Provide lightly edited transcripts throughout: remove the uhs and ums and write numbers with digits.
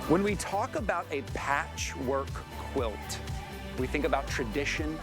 When we talk about a patchwork quilt, we think about tradition,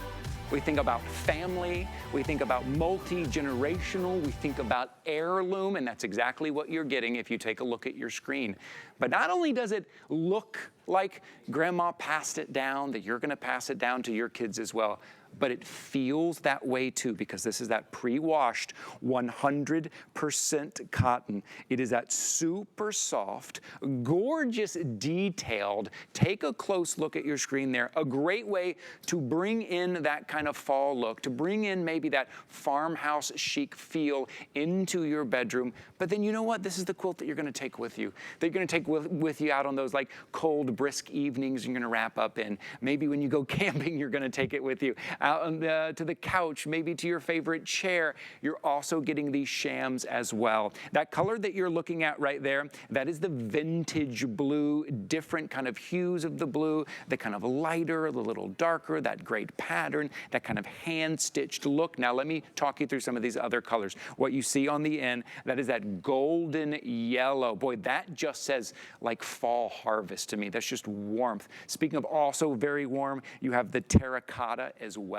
we think about family, we think about multi-generational, we think about heirloom, and that's exactly what you're getting if you take a look at your screen. But not only does it look like grandma passed it down, that you're gonna pass it down to your kids as well, but it feels that way too, because this is that pre-washed 100% cotton. It is that super soft, gorgeous detailed. Take a close look at your screen there. A great way to bring in that kind of fall look, to bring in maybe that farmhouse chic feel into your bedroom. But then you know what? This is the quilt that you're gonna take with you. That you're gonna take with you out on those like cold, brisk evenings you're gonna wrap up in. Maybe when you go camping, you're gonna take it with you. Out on to the couch, maybe to your favorite chair. You're also getting these shams as well. That color that you're looking at right there, that is the vintage blue, different kind of hues of the blue, the kind of lighter, the little darker, that great pattern, that kind of hand-stitched look. Now let me talk you through some of these other colors. What you see on the end, that is that golden yellow. Boy, that just says like fall harvest to me. That's just warmth. Speaking of also very warm, you have the terracotta as well.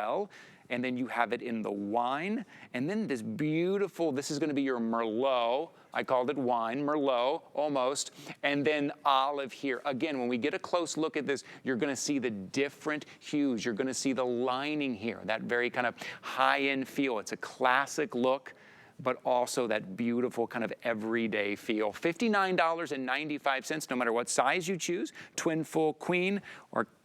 And then you have it in the wine. And then this beautiful, this is gonna be your Merlot. I called it wine, Merlot, almost. And then olive here. Again, when we get a close look at this, you're gonna see the different hues. You're gonna see the lining here, that very kind of high-end feel. It's a classic look, but also that beautiful kind of everyday feel. $59.95, no matter what size you choose, twin, full, queen,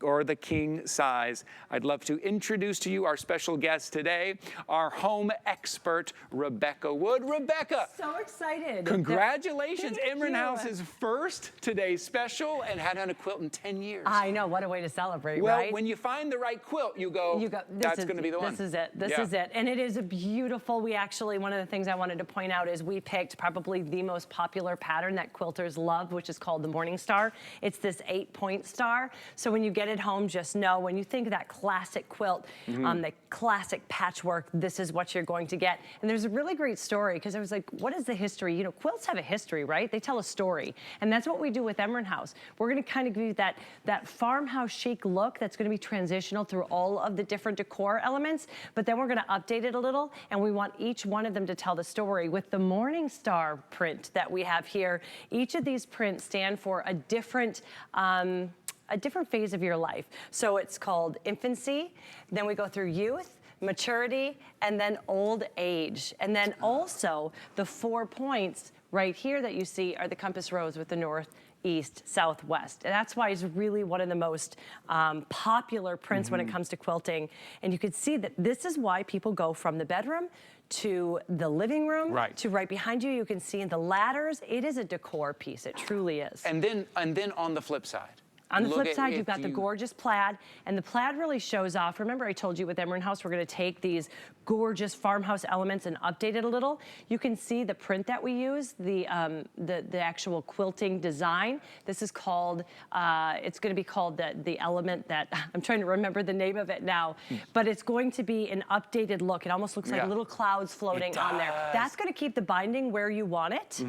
or the king size. I'd love to introduce to you our special guest today, our home expert, Rebecca Wood. Rebecca! So excited. Congratulations, Emryn House's first today's special, and hadn't had a quilt in 10 years. I know, what a way to celebrate, well, right? Well, when you find the right quilt, you go that's gonna be the one. This is it, this is it. And it is a beautiful, we actually, one of the things I wanted to point out is we picked probably the most popular pattern that quilters love, which is called the Morning Star. It's this 8-point star. So when you get it home, just know when you think of that classic quilt, the classic patchwork, this is what you're going to get. And there's a really great story, because I was like, what is the history? You know, quilts have a history, right? They tell a story. And that's what we do with Emryn House. We're gonna kind of give you that farmhouse chic look that's gonna be transitional through all of the different decor elements, but then we're gonna update it a little, and we want each one of them to tell the story. With the Morning Star print that we have here, each of these prints stand for a different phase of your life. So it's called infancy, then we go through youth, maturity, and then old age. And then also the 4 points right here that you see are the compass rose with the north, east, southwest. And that's why it's really one of the most popular prints when it comes to quilting. And you can see that this is why people go from the bedroom to the living room, to right behind you. You can see in the ladders, it is a decor piece, it truly is. And then on the flip side. On the flip side, you've got the gorgeous plaid, and the plaid really shows off. Remember I told you with Emryn House, we're gonna take these gorgeous farmhouse elements and update it a little. You can see the print that we use, the actual quilting design. This is called, it's gonna be called the element that, I'm trying to remember the name of it now, but it's going to be an updated look. It almost looks like little clouds floating on there. That's gonna keep the binding where you want it,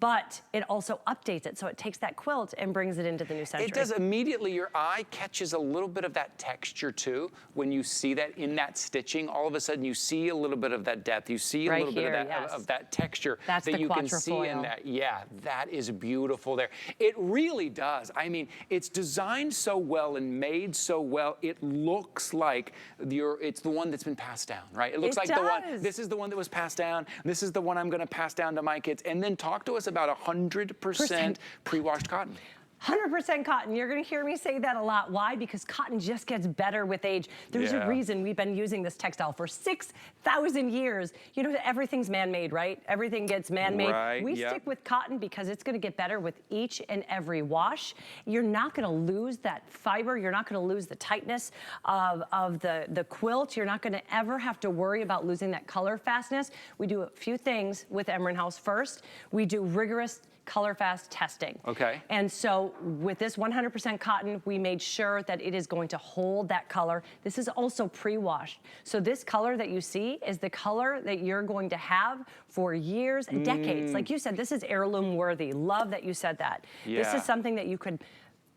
but it also updates it. So it takes that quilt and brings it into the new century. It does. Immediately your eye catches a little bit of that texture too. When you see that in that stitching, all of a sudden you see a little bit of that depth. You see a little bit of that texture that you can see in that. Yeah, that is beautiful there. It really does. I mean, it's designed so well and made so well. It looks like it's the one that's been passed down, right? It looks like the one, this is the one that was passed down. This is the one I'm gonna pass down to my kids. And then talk to us about 100% pre-washed cotton. 100% cotton. You're gonna hear me say that a lot. Why? Because cotton just gets better with age. There's a reason we've been using this textile for 6,000 years. You know, everything's man-made, right? Everything gets man-made. We stick with cotton because it's gonna get better with each and every wash. You're not gonna lose that fiber. You're not gonna lose the tightness of the quilt. You're not gonna ever have to worry about losing that color fastness. We do a few things with Emryn House. First, we do rigorous color fast testing. Okay. And so with this 100% cotton, we made sure that it is going to hold that color. This is also pre-washed. So this color that you see is the color that you're going to have for years and decades. Like you said, this is heirloom worthy. Love that you said that. Yeah. This is something that you could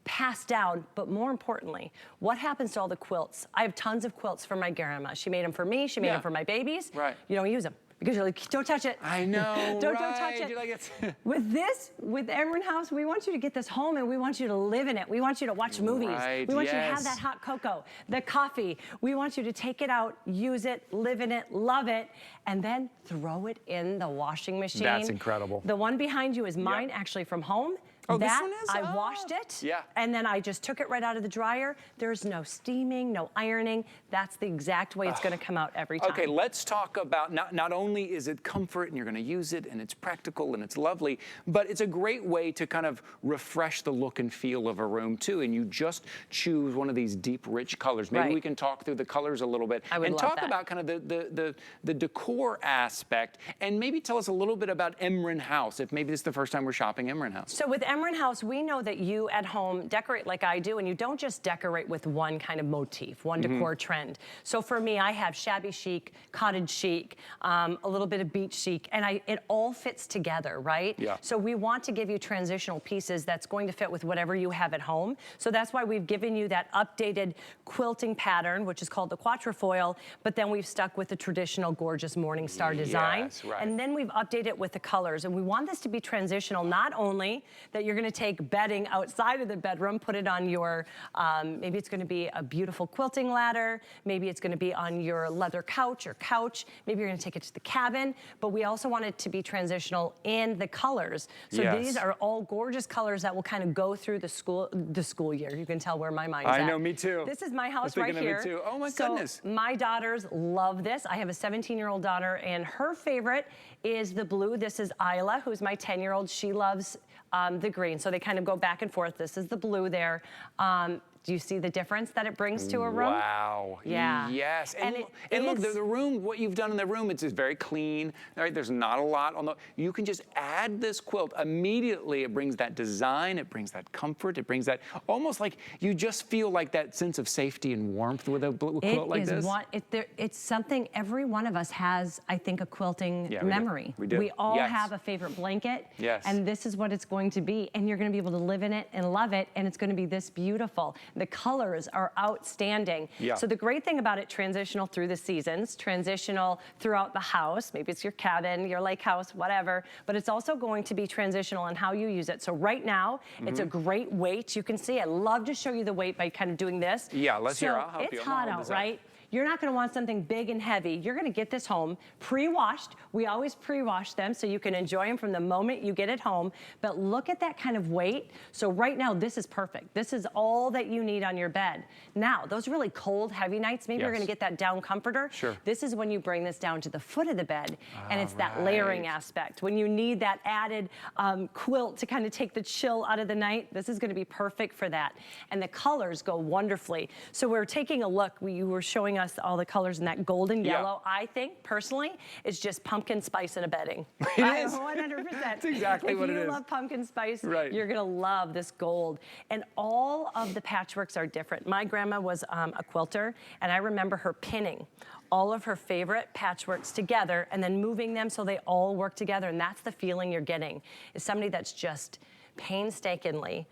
passed down, but more importantly, what happens to all the quilts? I have tons of quilts from my grandma. She made them for me, she made them for my babies. Right. You don't use them because you're like, don't touch it. I know, don't touch it. You're like, it's with Emryn House, we want you to get this home and we want you to live in it. We want you to watch movies. Right, we want you to have that hot cocoa, the coffee. We want you to take it out, use it, live in it, love it, and then throw it in the washing machine. That's incredible. The one behind you is mine, actually from home. Oh, that, this one is? I washed it, Yeah. and then I just took it right out of the dryer. There's no steaming, no ironing. That's the exact way it's gonna come out every time. Okay, let's talk about, not only is it comfort and you're gonna use it and it's practical and it's lovely, but it's a great way to kind of refresh the look and feel of a room too, and you just choose one of these deep, rich colors. Maybe we can talk through the colors a little bit and talk about kind of the decor aspect, and maybe tell us a little bit about Emryn House, if maybe this is the first time we're shopping Emryn House. So with Emryn House, we know that you at home decorate like I do, and you don't just decorate with one kind of motif, one decor trend. So for me, I have shabby chic, cottage chic, a little bit of beach chic, and it all fits together, right? Yeah. So we want to give you transitional pieces that's going to fit with whatever you have at home. So that's why we've given you that updated quilting pattern, which is called the quatrefoil, but then we've stuck with the traditional gorgeous Morningstar design. Yes, right. And then we've updated it with the colors. And we want this to be transitional, not only that you're gonna take bedding outside of the bedroom, put it on your, maybe it's gonna be a beautiful quilting ladder, maybe it's gonna be on your leather couch or couch, maybe you're gonna take it to the cabin, but we also want it to be transitional in the colors. So these are all gorgeous colors that will kind of go through the school year. You can tell where my mind's at. I know, me too. This is my house I'm right thinking here. of it too. Oh my goodness. My daughters love this. I have a 17-year-old daughter, and her favorite is the blue. This is Isla, who's my 10-year-old. She loves the green, so they kind of go back and forth. This is the blue there. Do you see the difference that it brings to a room? Wow. Yeah. Yes. And look, the room, what you've done in the room, it's very clean. Right? There's not a lot on the, you can just add this quilt. Immediately it brings that design, it brings that comfort, it brings that, almost like you just feel like that sense of safety and warmth with a quilt like this. It's something, every one of us has, I think, a quilting memory. We do. We all have a favorite blanket. Yes. And this is what it's going to be. And you're gonna be able to live in it and love it, and it's gonna be this beautiful. The colors are outstanding. Yeah. So the great thing about it, transitional through the seasons, transitional throughout the house, maybe it's your cabin, your lake house, whatever, but it's also going to be transitional in how you use it. So right now, it's a great weight. You can see, I love to show you the weight by kind of doing this. Yeah, let's hear, I'll help you. It's hot out, right? You're not gonna want something big and heavy. You're gonna get this home pre-washed. We always pre-wash them so you can enjoy them from the moment you get it home. But look at that kind of weight. So right now, this is perfect. This is all that you need on your bed. Now, those really cold, heavy nights, maybe you're gonna get that down comforter. Sure. This is when you bring this down to the foot of the bed, and it's that layering aspect. When you need that added quilt to kind of take the chill out of the night, this is gonna be perfect for that. And the colors go wonderfully. So we're taking a look, you were showing us all the colors in that golden yellow. I think, personally, it's just pumpkin spice in a bedding. It is. 100%. That's exactly what it is. If you love pumpkin spice, Right. you're gonna love this gold. And all of the patchworks are different. My grandma was a quilter, and I remember her pinning all of her favorite patchworks together and then moving them so they all work together. And that's the feeling you're getting, is somebody that's just painstakingly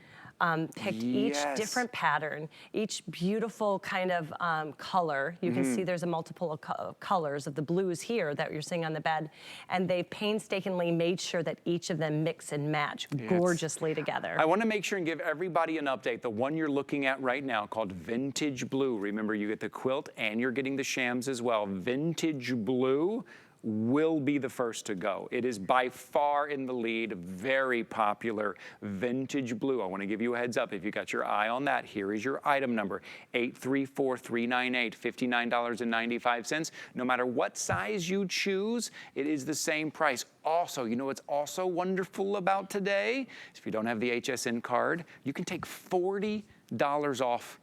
picked each different pattern, each beautiful kind of color. You can see there's a multiple of colors of the blues here that you're seeing on the bed, and they painstakingly made sure that each of them mix and match gorgeously together. I want to make sure and give everybody an update. The one you're looking at right now, called Vintage Blue. Remember, you get the quilt and you're getting the shams as well. Vintage Blue will be the first to go. It is by far in the lead, very popular Vintage Blue. I want to give you a heads up. If you got your eye on that, here is your item number, 834398, $59.95. No matter what size you choose, it is the same price. Also, you know what's also wonderful about today? If you don't have the HSN card, you can take $40 off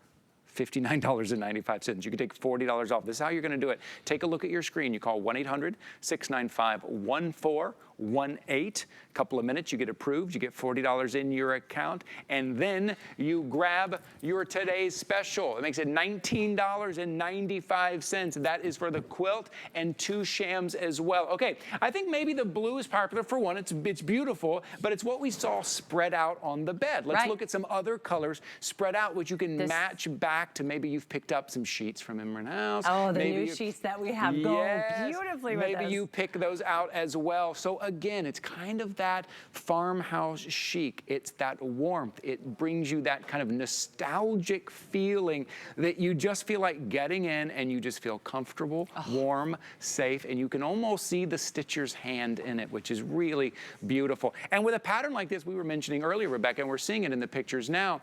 $59.95. You can take $40 off. This is how you're going to do it. Take a look at your screen. You call 1-800-695-14 888. Couple of minutes, you get approved, you get $40 in your account, and then you grab your today's special. It makes it $19.95. That is for the quilt and 2 shams as well. Okay, I think maybe the blue is popular for one. It's beautiful, but it's what we saw spread out on the bed. Let's look at some other colors spread out, which you can match back to. Maybe you've picked up some sheets from Emryn House. Oh, the new sheets that we have go beautifully with Maybe you pick those out as well. So again, it's kind of that farmhouse chic. It's that warmth. It brings you that kind of nostalgic feeling that you just feel like getting in and you just feel comfortable, warm, safe, and you can almost see the stitcher's hand in it, which is really beautiful. And with a pattern like this, we were mentioning earlier, Rebecca, and we're seeing it in the pictures now,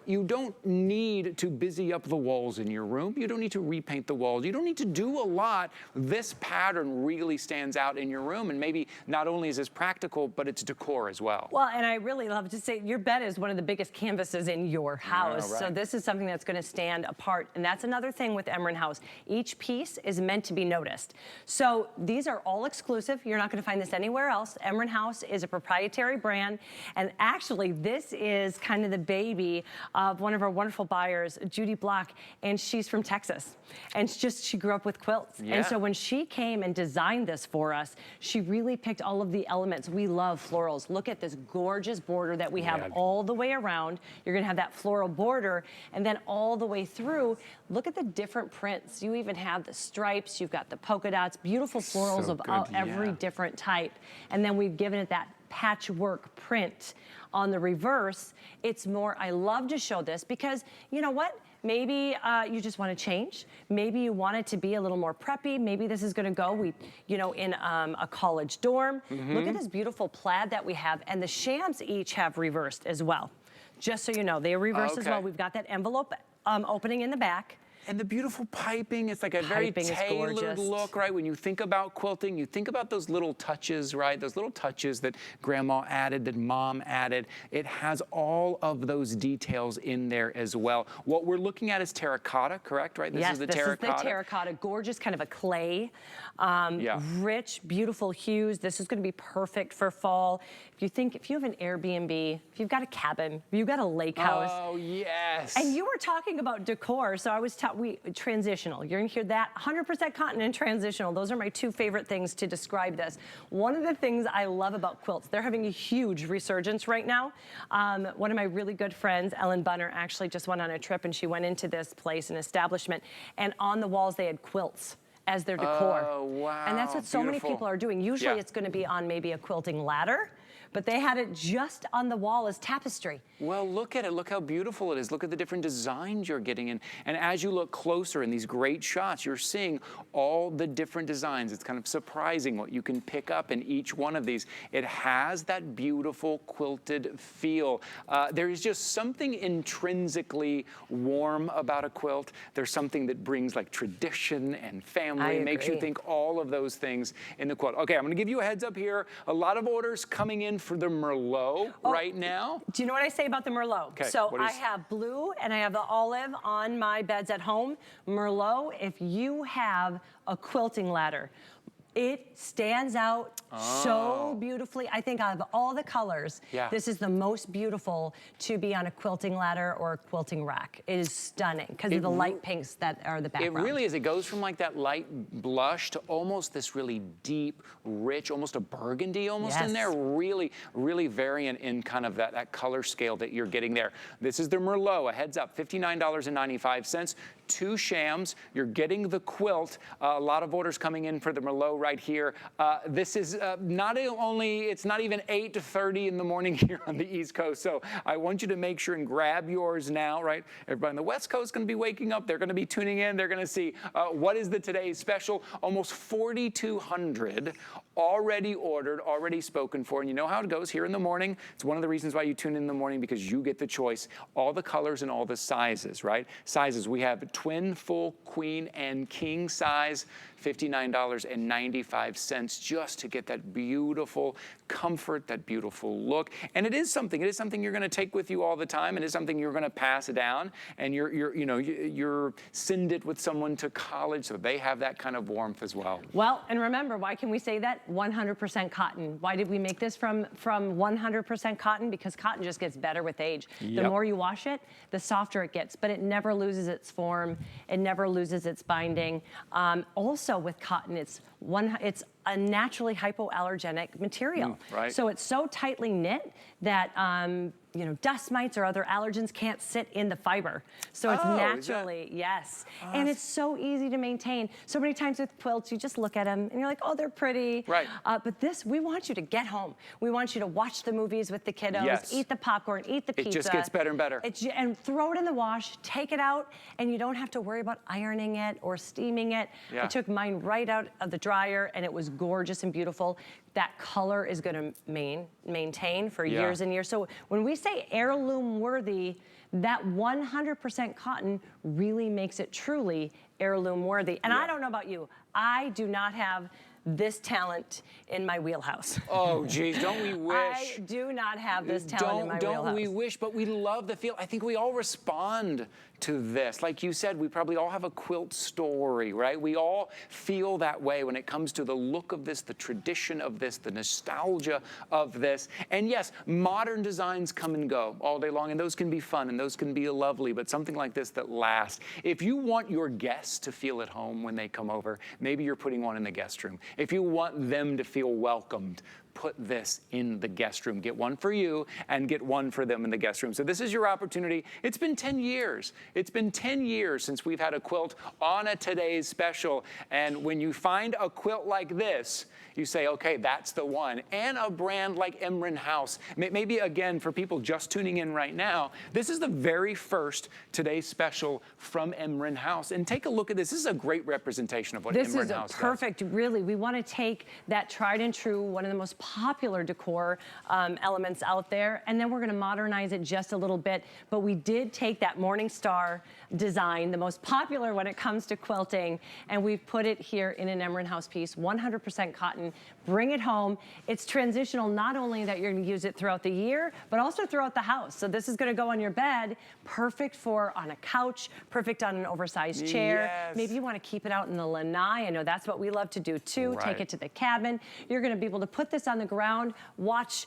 you don't need to busy up the walls in your room. You don't need to repaint the walls. You don't need to do a lot. This pattern really stands out in your room, and maybe not only is this practical, but it's decor as well. Well, and I really love to say your bed is one of the biggest canvases in your house. So this is something that's going to stand apart. And that's another thing with Emryn House. Each piece is meant to be noticed. So these are all exclusive. You're not going to find this anywhere else. Emryn House is a proprietary brand. And actually, this is kind of the baby of one of our wonderful buyers, Judy Block, and she's from Texas. And she grew up with quilts. And so when she came and designed this for us, she really picked all of the elements. We love florals. Look at this gorgeous border that we have all the way around. You're gonna have that floral border, and then all the way through, look at the different prints. You even have the stripes, you've got the polka dots, beautiful florals of every different type. And then we've given it that patchwork print on the reverse. It's more, I love to show this because you know what? Maybe you just want to change. Maybe you want it to be a little more preppy. Maybe this is going to go, in a college dorm. Look at this beautiful plaid that we have, and the shams each have reversed as well. Just so you know, they are reversed as well. We've got that envelope opening in the back. And the beautiful piping, it's like a very tailored look, right? When you think about quilting, you think about those little touches, right? Those little touches that grandma added, that mom added. It has all of those details in there as well. What we're looking at is terracotta, correct, right? This is the terracotta. This is the terracotta, gorgeous, kind of a clay, rich, beautiful hues. This is gonna be perfect for fall. If you have an Airbnb, if you've got a cabin, if you've got a lake house. Oh, yes. And you were talking about decor, so I was transitional. You're gonna hear that, 100% cotton and transitional. Those are my 2 favorite things to describe this. One of the things I love about quilts, they're having a huge resurgence right now. One of my really good friends, Ellen Bunner, actually just went on a trip and she went into this place, an establishment, and on the walls they had quilts as their decor. Oh, wow. And that's what so many people are doing. Usually it's gonna be on maybe a quilting ladder, but they had it just on the wall as tapestry. Well, look at it. Look how beautiful it is. Look at the different designs you're getting in. And as you look closer in these great shots, you're seeing all the different designs. It's kind of surprising what you can pick up in each one of these. It has that beautiful quilted feel. There is just something intrinsically warm about a quilt. There's something that brings like tradition and family. Makes you think all of those things in the quilt. Okay, I'm gonna give you a heads up here. A lot of orders coming in for the Merlot right now. Do you know what I say about the Merlot? Okay, so I have blue and I have the olive on my beds at home. Merlot, if you have a quilting ladder, it stands out so beautifully. I think out of all the colors, this is the most beautiful to be on a quilting ladder or a quilting rack. It is stunning because of the light pinks that are the background. It really is. It goes from like that light blush to almost this really deep, rich, almost a burgundy almost in there. Really, really variant in kind of that color scale that you're getting there. This is the Merlot, a heads up, $59.95. 2 shams, you're getting the quilt. A lot of orders coming in for the Merlot right here. This is it's not even 8:30 in the morning here on the East Coast, so I want you to make sure and grab yours now, right? Everybody on the West Coast is gonna be waking up, they're gonna be tuning in, they're gonna see what is the today's special. Almost 4,200 already ordered, already spoken for, and you know how it goes here in the morning. It's one of the reasons why you tune in the morning, because you get the choice, all the colors and all the sizes, right? Sizes, we have twin, full, queen, and king size. $59.95 just to get that beautiful comfort, that beautiful look. And it is something you're going to take with you all the time. It is something you're going to pass down, and you're send it with someone to college so they have that kind of warmth as well. Well, and remember, why can we say that? 100% cotton. Why did we make this from 100% cotton? Because cotton just gets better with age. Yep. The more you wash it, the softer it gets, but it never loses its form. It never loses its binding. Also with cotton, it's a naturally hypoallergenic material. Right. So it's so tightly knit that dust mites or other allergens can't sit in the fiber. So it's naturally, yes. And it's so easy to maintain. So many times with quilts, you just look at them and you're like, oh, they're pretty. Right. But this, we want you to get home. We want you to watch the movies with the kiddos, eat the popcorn, eat the pizza. It just gets better and better. And throw it in the wash, take it out, and you don't have to worry about ironing it or steaming it. Yeah. I took mine right out of the dryer and it was gorgeous and beautiful. That color is gonna maintain for years and years. So when we say heirloom worthy, that 100% cotton really makes it truly heirloom worthy. And I don't know about you, I do not have this talent in my wheelhouse. Oh, geez, don't we wish? I do not have this talent in my wheelhouse. Don't we wish, but we love the feel. I think we all respond to this. Like you said, we probably all have a quilt story, right? We all feel that way when it comes to the look of this, the tradition of this, the nostalgia of this. And yes, modern designs come and go all day long, and those can be fun, and those can be lovely, but something like this that lasts. If you want your guests to feel at home when they come over, maybe you're putting one in the guest room. If you want them to feel welcomed, put this in the guest room. Get one for you and get one for them in the guest room. So this is your opportunity. It's been 10 years. It's been 10 years since we've had a quilt on a Today's Special. And when you find a quilt like this, you say, okay, that's the one. And a brand like Emryn House. Maybe, again, for people just tuning in right now, this is the very first Today's Special from Emryn House. And take a look at this. This is a great representation of what Emryn House does. This is perfect, really. We want to take that tried and true, one of the most popular decor elements out there, and then we're going to modernize it just a little bit. But we did take that Morningstar design, the most popular when it comes to quilting, and we've put it here in an Emryn House piece, 100% cotton. Bring it home. It's transitional, not only that you're going to use it throughout the year, but also throughout the house. So this is going to go on your bed, perfect for on a couch, perfect on an oversized chair. Yes. Maybe you want to keep it out in the lanai. I know that's what we love to do too. Right. Take it to the cabin. You're going to be able to put this on the ground, watch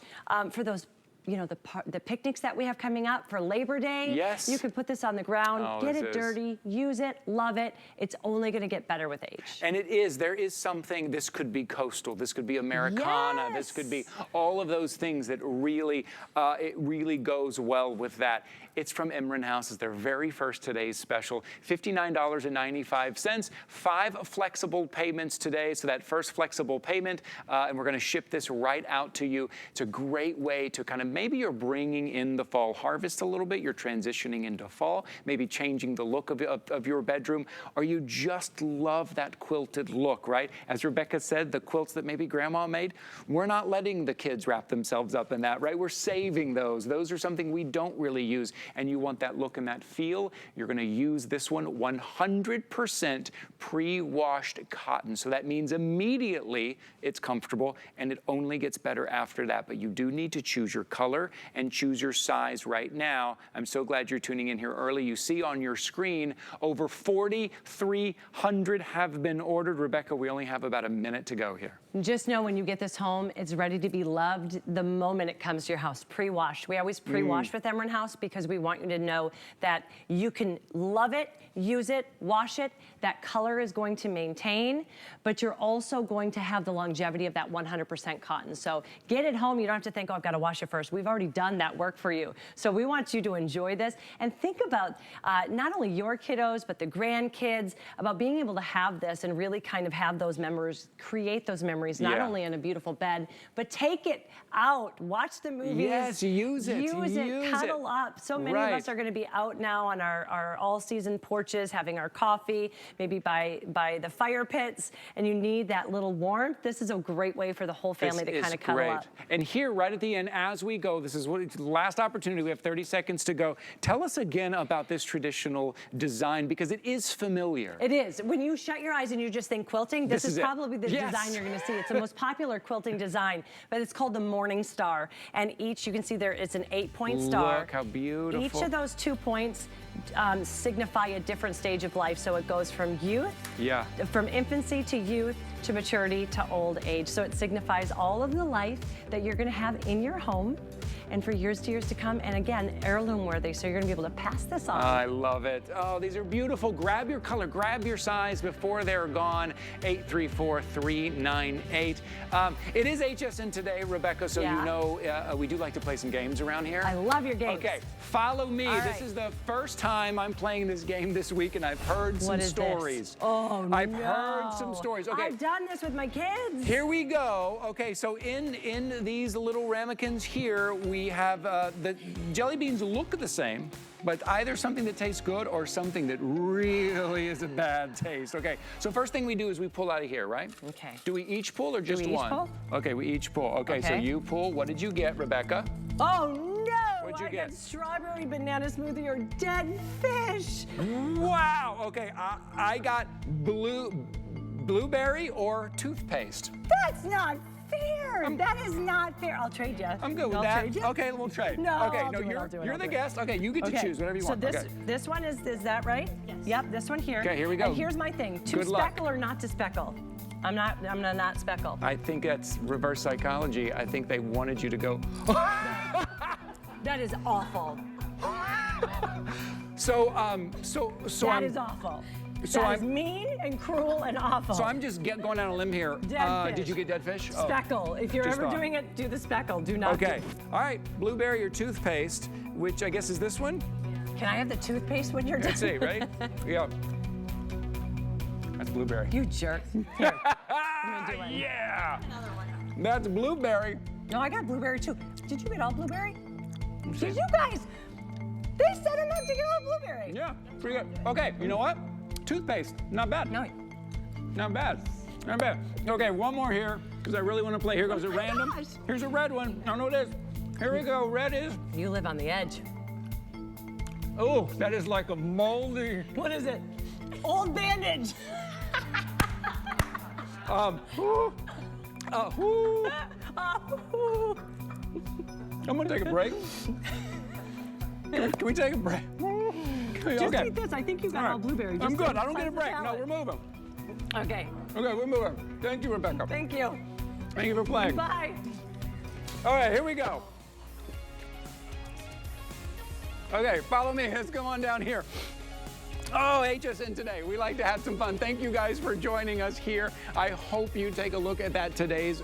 for those the picnics that we have coming up for Labor Day. Yes. You can put this on the ground, get it dirty, use it, love it. It's only going to get better with age. And there is something, this could be coastal, this could be Americana, this could be all of those things that really, it really goes well with that. It's from Emryn House. It's their very first Today's Special, $59.95, 5 flexible payments today. So that first flexible payment, and we're going to ship this right out to you. It's a great way to kind of, maybe you're bringing in the fall harvest a little bit, you're transitioning into fall, maybe changing the look of your bedroom, or you just love that quilted look, right? As Rebecca said, the quilts that maybe grandma made, we're not letting the kids wrap themselves up in that, right? We're saving those. Those are something we don't really use, and you want that look and that feel. You're gonna use this one 100% pre-washed cotton. So that means immediately it's comfortable, and it only gets better after that, but you do need to choose your color and choose your size right now. I'm so glad you're tuning in here early. You see on your screen, over 4,300 have been ordered. Rebecca, we only have about a minute to go here. Just know when you get this home, it's ready to be loved the moment it comes to your house, pre-washed. We always pre-wash with Emryn House because we want you to know that you can love it, use it, wash it. That color is going to maintain, but you're also going to have the longevity of that 100% cotton. So get it home. You don't have to think, oh, I've got to wash it first. We've already done that work for you. So we want you to enjoy this and think about not only your kiddos, but the grandkids, about being able to have this and really kind of have those memories, create those memories, not only in a beautiful bed, but take it out, watch the movies. Yes, use it. Use it, cuddle up. So many of us are going to be out now on our all-season porches, having our coffee, maybe by the fire pits, and you need that little warmth. This is a great way for the whole family to kind of cuddle up. And here, right at the end, as we go, this is the last opportunity. We have 30 seconds to go. Tell us again about this traditional design, because it is familiar. It is. When you shut your eyes and you just think quilting, this is probably the design you're going to see. It's the most popular quilting design, but it's called the Morning Star. And each, you can see there, it's an 8-point star. Look how beautiful. Each of those 2 points signify a different stage of life. So it goes from youth, from infancy to youth, to maturity, to old age. So it signifies all of the life that you're gonna have in your home and for years to come. And again, heirloom worthy, so you're gonna be able to pass this on. I love it. Oh, these are beautiful. Grab your color, grab your size before they're gone. 834-398. It is HSN Today, Rebecca, so you know we do like to play some games around here. I love your games. Okay, follow me. All right. This is the first time I'm playing this game this week, and I've heard some stories. This? Oh, no. I've heard some stories. Okay. I've done this with my kids. Here we go. Okay, so in these little ramekins here, we have the jelly beans look the same, but either something that tastes good or something that really is a bad taste. Okay, so first thing we do is we pull out of here, right? Okay. Do we each pull or just one? Pull? Okay, we each pull. Okay, so you pull. What did you get, Rebecca? Oh, no! What'd you I get? got strawberry banana smoothie or dead fish. Wow, okay, I got blueberry or toothpaste. That's not fair. That is not fair. I'll trade you. I'm good with that. Okay, we'll trade. No, okay, I'll no, do you're the guest. Okay, you get to choose whatever you want. So this one is that right? Yes. Yep, this one here. Okay, here we go. And here's my thing. To speckle or not to speckle? I'm gonna not speckle. I think that's reverse psychology. I think they wanted you to go. That is awful. So that is awful. So that is mean and cruel and awful. So I'm just going down a limb here. Dead fish. Did you get dead fish? Speckle. If you're ever doing it, do the speckle. Do not. Okay. All right. Blueberry or toothpaste, which I guess is this one. Can I have the toothpaste when you're done? Let's see, right? Yeah. That's blueberry. You jerk. Here. I'm gonna do one. Yeah. That's blueberry. No, I got blueberry too. Did you get all blueberry? Did you guys? They set enough to get all blueberry. Yeah, pretty good. Okay, you know what? Toothpaste, not bad. No. Not bad. Not bad. Okay, one more here, because I really want to play. Here goes a random. Gosh. Here's a red one. I don't know what it is. Here we go. Red is. You live on the edge. Oh, that is like a moldy. What is it? Old bandage. I'm gonna take a break. Can we take a break? Just eat this. I think you got all blueberry. I'm good. I don't get a break. No, we're moving. Okay. Okay, we're moving. Thank you, Rebecca. Thank you. Thank you for playing. Bye. All right, here we go. Okay, follow me. Let's come on down here. Oh, HSN Today. We like to have some fun. Thank you guys for joining us here. I hope you take a look at that today's